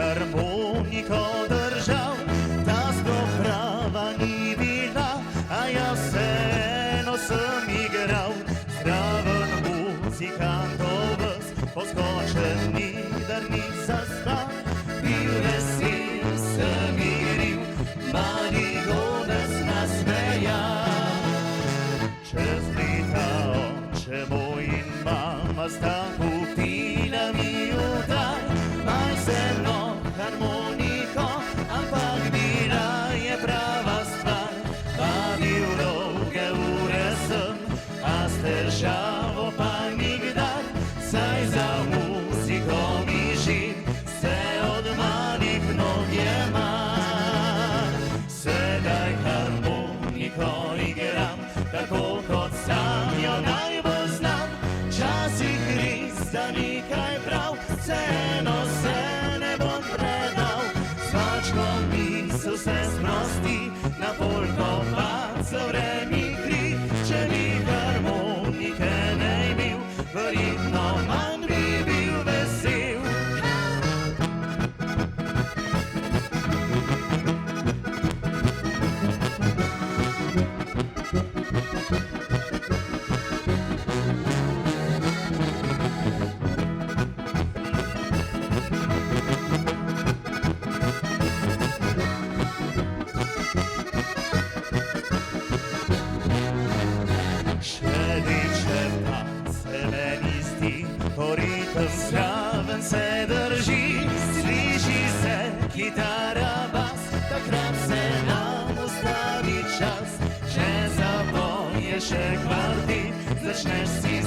harmoniko držal, ta sprawa ni bila, a ja vseeno sem igral. Zraven muzikantov ves, poskočeni, da ni zastal. Bil vesel, se miril, marigonec nasmejal. Čez leta oče moj in mama sta kupila mi udaj, majhno harmoniko, ampak bila je prava stvar. Vabil dolge ure sem, a s težavo pa nikdar, saj za muziko mi žim, se od malih nog je mar. Sedaj harmoniko igram, tako kot sam jo najbolj znam. Časih res, da nekaj prav, vseeno se ne bom predal. S mačkom misel se sprosti, na polko pa zavre mi kri. Če bi harmonike ne imel, verjetno manj bi bil vesel. Ko ritem zraven se drži, sliši se kitara, bas, takrat se nam ustavi čas. Če zapoje še kvartet, začneš si